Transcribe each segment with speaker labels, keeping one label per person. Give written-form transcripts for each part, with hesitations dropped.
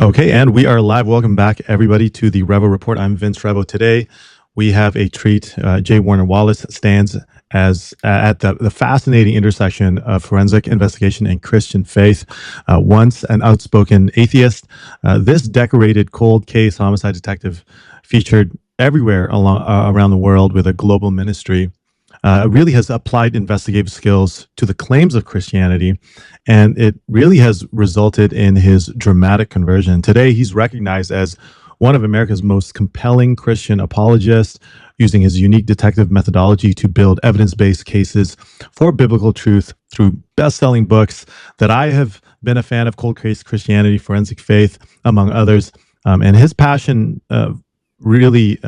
Speaker 1: Okay, and we are live. Welcome back, everybody, to the Revo Report. I'm Vince Revo. Today, we have a treat. J. Warner Wallace stands as at the fascinating intersection of forensic investigation and Christian faith. Once an outspoken atheist, this decorated cold case homicide detective featured everywhere around the world with a global ministry. Really has applied investigative skills to the claims of Christianity, and it really has resulted in his dramatic conversion. Today, he's recognized as one of America's most compelling Christian apologists, using his unique detective methodology to build evidence-based cases for biblical truth through best-selling books that I have been a fan of: Cold Case Christianity, Forensic Faith, among others. And his passion really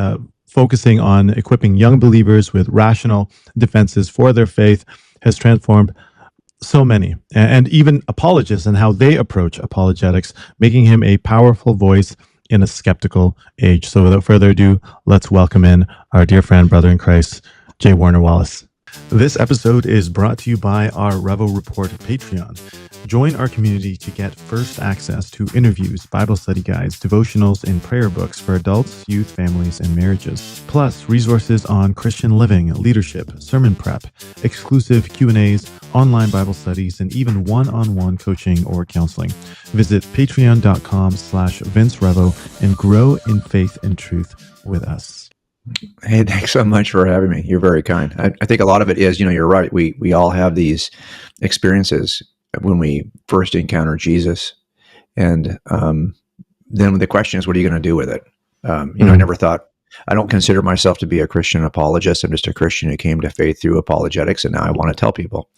Speaker 1: focusing on equipping young believers with rational defenses for their faith has transformed so many, and even apologists and how they approach apologetics, making him a powerful voice in a skeptical age. So without further ado, let's welcome in our dear friend, brother in Christ, J. Warner Wallace. This episode is brought to you by our Revo Report Patreon. Join our community to get first access to interviews, Bible study guides, devotionals, and prayer books for adults, youth, families, and marriages. Plus, resources on Christian living, leadership, sermon prep, exclusive Q&As, online Bible studies, and even one-on-one coaching or counseling. Visit patreon.com/Vince Revo and grow in faith and truth with us.
Speaker 2: Hey, thanks so much for having me. You're very kind. I think a lot of it is, you're right. We all have these experiences when we first encounter Jesus. And then the question is, what are you going to do with it? I never thought, I don't consider myself to be a Christian apologist. I'm just a Christian who came to faith through apologetics. And now I want to tell people.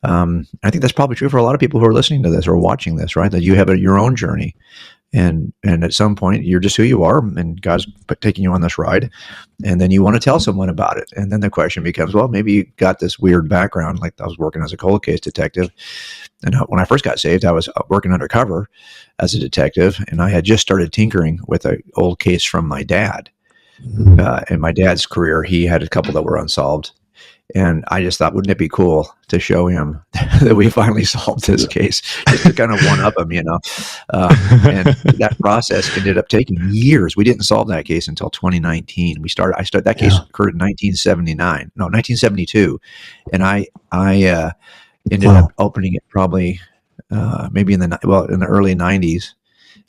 Speaker 2: I think that's probably true for a lot of people who are listening to this or watching this, right? That you have your own journey. And at some point, you're just who you are, and God's taking you on this ride, and then you want to tell someone about it. And then the question becomes, well, maybe you got this weird background. Like, I was working as a cold case detective, and when I first got saved, I was working undercover as a detective, and I had just started tinkering with an old case from my dad. In my dad's career, he had a couple that were unsolved. And I just thought, wouldn't it be cool to show him that we finally solved this case, just to kind of one-up him, And that process ended up taking years. We didn't solve that case until 2019. That case occurred in 1972, and I ended up opening it probably maybe in the early 90s,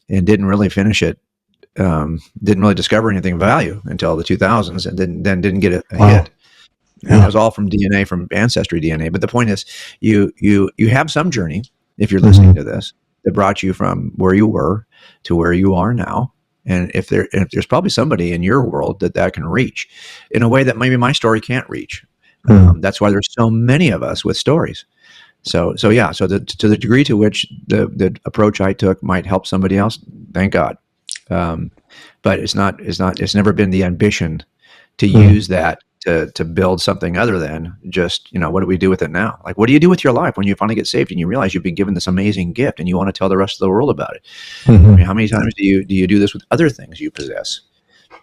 Speaker 2: and didn't really finish it. Didn't really discover anything of value until the 2000s, and then didn't get a hit. And it was all from DNA, from ancestry DNA. But the point is, you have some journey, if you're listening to this, that brought you from where you were to where you are now. And if there's probably somebody in your world that can reach in a way that maybe my story can't reach. That's why there's so many of us with stories. So to the degree to which the approach I took might help somebody else, thank God. But it's never been the ambition to use that to build something other than just, what do we do with it now? Like, what do you do with your life when you finally get saved and you realize you've been given this amazing gift and you want to tell the rest of the world about it? I mean, how many times do you do this with other things you possess?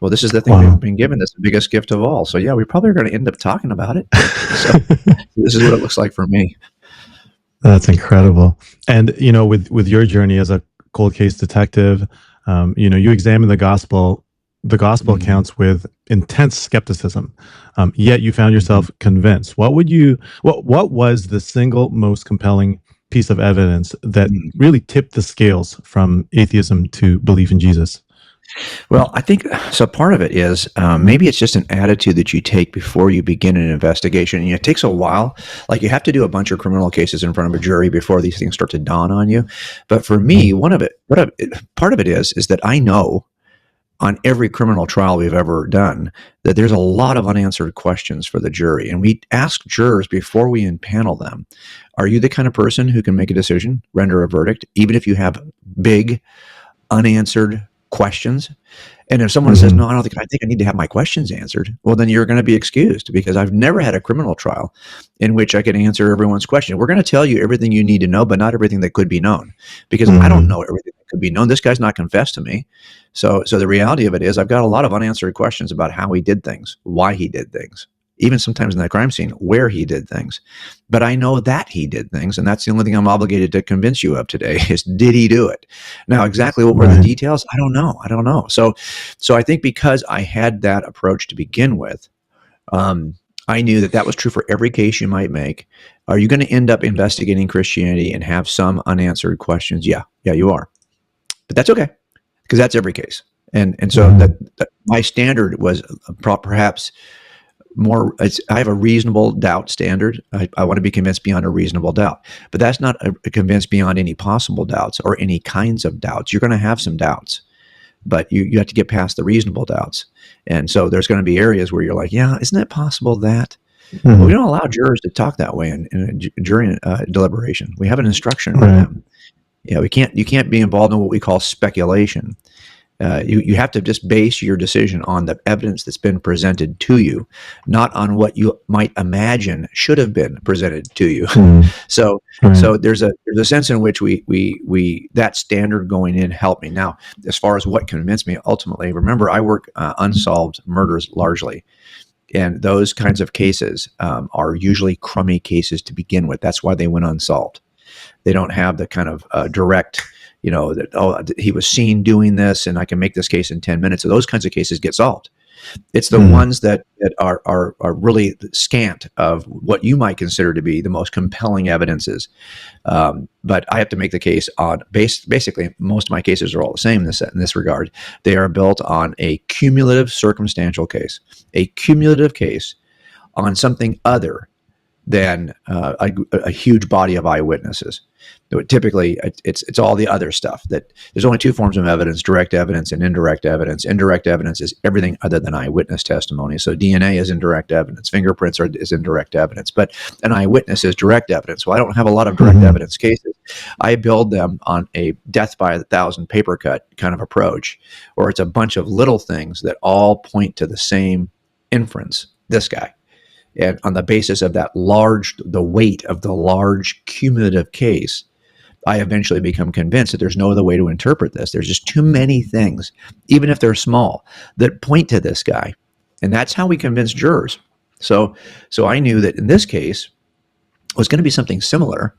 Speaker 2: Well, this is the thing we've been given, this the biggest gift of all. So yeah, we probably are going to end up talking about it. So this is what it looks like for me.
Speaker 1: That's incredible. And, with your journey as a cold case detective, you examine the gospel accounts with intense skepticism, yet you found yourself convinced. What was the single most compelling piece of evidence that really tipped the scales from atheism to belief in Jesus?
Speaker 2: Well, I think so. Part of it is maybe it's just an attitude that you take before you begin an investigation. And it takes a while. Like, you have to do a bunch of criminal cases in front of a jury before these things start to dawn on you. But for me, part of it is that I know on every criminal trial we've ever done that there's a lot of unanswered questions for the jury. And we ask jurors before we impanel them, are you the kind of person who can make a decision, render a verdict, even if you have big unanswered questions? And if someone says, no, I think I need to have my questions answered, well, then you're going to be excused, because I've never had a criminal trial in which I could answer everyone's question. We're going to tell you everything you need to know, but not everything that could be known, because I don't know everything that could be known. This guy's not confessed to me. So the reality of it is, I've got a lot of unanswered questions about how he did things, why he did things, even sometimes in that crime scene, where he did things. But I know that he did things, and that's the only thing I'm obligated to convince you of today is, did he do it? Now, exactly what were the details? I don't know. So I think because I had that approach to begin with, I knew that was true for every case you might make. Are you going to end up investigating Christianity and have some unanswered questions? Yeah, you are. But that's okay, because that's every case. And so that my standard was perhaps more. I have a reasonable doubt standard. I want to be convinced beyond a reasonable doubt, but that's not a convinced beyond any possible doubts or any kinds of doubts. You're going to have some doubts, but you have to get past the reasonable doubts. And so there's going to be areas where you're like, yeah, isn't it possible that? Well, we don't allow jurors to talk that way in a jury deliberation. We have an instruction with them. Yeah, you can't be involved in what we call speculation. You have to just base your decision on the evidence that's been presented to you, not on what you might imagine should have been presented to you. So there's a sense in which we that standard going in helped me. Now, as far as what convinced me ultimately, remember, I work unsolved murders largely. And those kinds of cases are usually crummy cases to begin with. That's why they went unsolved. They don't have the kind of direct, that he was seen doing this and I can make this case in 10 minutes. So those kinds of cases get solved. It's the ones that are really scant of what you might consider to be the most compelling evidences. But I have to make the case on basically most of my cases are all the same in this regard. They are built on a cumulative circumstantial case, a cumulative case on something other than a huge body of eyewitnesses. Typically, it's all the other stuff. That there's only two forms of evidence: direct evidence and indirect evidence. Indirect evidence is everything other than eyewitness testimony. So DNA is indirect evidence, fingerprints is indirect evidence, but an eyewitness is direct evidence. Well, I don't have a lot of direct evidence cases. I build them on a death by 1,000 paper cut kind of approach, where it's a bunch of little things that all point to the same inference. This guy. And on the basis of the weight of the large cumulative case, I eventually become convinced that there's no other way to interpret this. There's just too many things, even if they're small, that point to this guy. And that's how we convince jurors. So I knew that in this case was going to be something similar.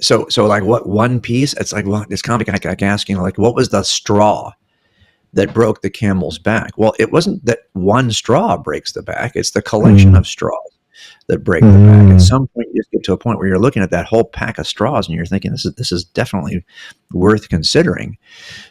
Speaker 2: So like what one piece? It's like, well, it's kind of like asking, like, what was the straw that broke the camel's back? Well, it wasn't that one straw breaks the back. It's the collection of straws that break the back. At some point, you just get to a point where you're looking at that whole pack of straws and you're thinking, this is definitely worth considering.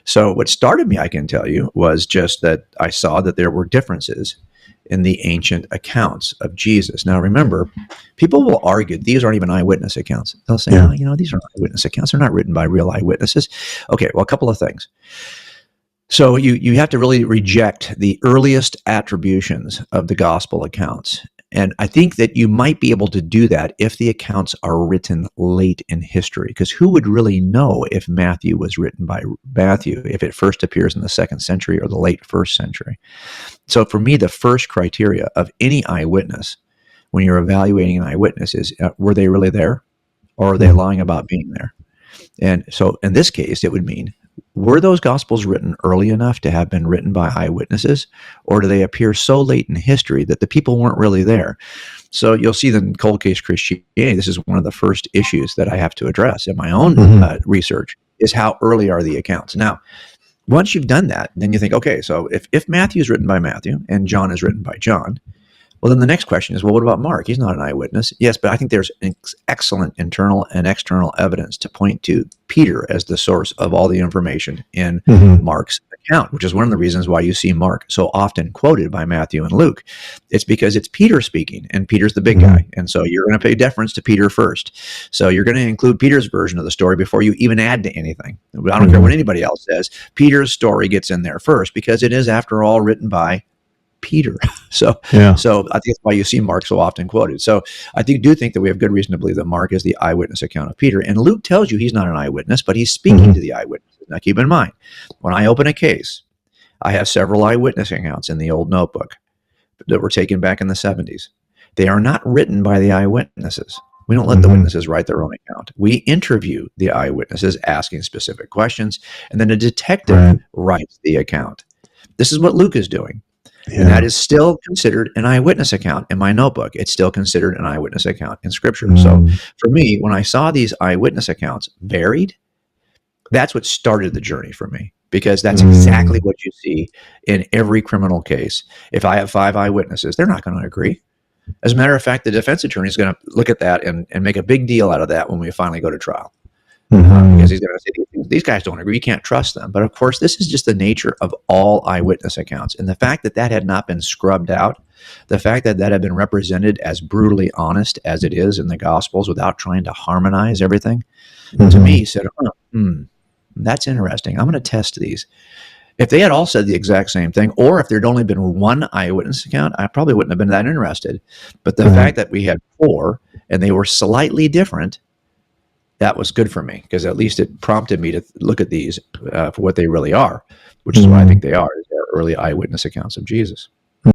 Speaker 2: So what started me, I can tell you, was just that I saw that there were differences in the ancient accounts of Jesus. Now, remember, people will argue these aren't even eyewitness accounts. They'll say, these aren't eyewitness accounts. They're not written by real eyewitnesses. Okay, well, a couple of things. So you have to really reject the earliest attributions of the gospel accounts. And I think that you might be able to do that if the accounts are written late in history, because who would really know if Matthew was written by Matthew if it first appears in the 2nd century or the late 1st century? So for me, the first criteria of any eyewitness when you're evaluating an eyewitness is, were they really there, or are they lying about being there? And so in this case, it would mean, were those gospels written early enough to have been written by eyewitnesses, or do they appear so late in history that the people weren't really there? So you'll see that in cold case Christianity, this is one of the first issues that I have to address in my own research, is how early are the accounts. Now, once you've done that, then you think, okay, so if Matthew is written by Matthew and John is written by John, well, then the next question is, well, what about Mark? He's not an eyewitness. Yes, but I think there's excellent internal and external evidence to point to Peter as the source of all the information in Mark's account, which is one of the reasons why you see Mark so often quoted by Matthew and Luke. It's because it's Peter speaking, and Peter's the big guy. And so you're going to pay deference to Peter first. So you're going to include Peter's version of the story before you even add to anything. I don't care what anybody else says. Peter's story gets in there first, because it is, after all, written by Peter. So I think that's why you see Mark so often quoted. So I do think that we have good reason to believe that Mark is the eyewitness account of Peter. And Luke tells you he's not an eyewitness, but he's speaking to the eyewitnesses. Now keep in mind, when I open a case, I have several eyewitness accounts in the old notebook that were taken back in the 70s. They are not written by the eyewitnesses. We don't let the witnesses write their own account. We interview the eyewitnesses, asking specific questions, and then a detective writes the account. This is what Luke is doing. And that
Speaker 1: Yeah.
Speaker 2: is still considered an eyewitness account in my notebook. It's still considered an eyewitness account in Scripture. So
Speaker 1: Mm.
Speaker 2: for me, when I saw these eyewitness accounts varied, that's what started the journey for me, because that's exactly
Speaker 1: Mm.
Speaker 2: what you see in every criminal case. If I have 5 eyewitnesses, they're not going to agree. As a matter of fact, the defense attorney is going to look at that and make a big deal out of that when we finally go to trial. Because he's going to say, these guys don't agree. You can't trust them. But of course, this is just the nature of all eyewitness accounts. And the fact that that had not been scrubbed out, the fact that that had been represented as brutally honest as it is in the Gospels without trying to harmonize everything, to me said, that's interesting. I'm going to test these. If they had all said the exact same thing, or if there'd only been one eyewitness account, I probably wouldn't have been that interested. But the fact that we had 4 and they were slightly different, that was good for me, because at least it prompted me to look at these for what they really are, which is what I think they are. They're early eyewitness accounts of Jesus.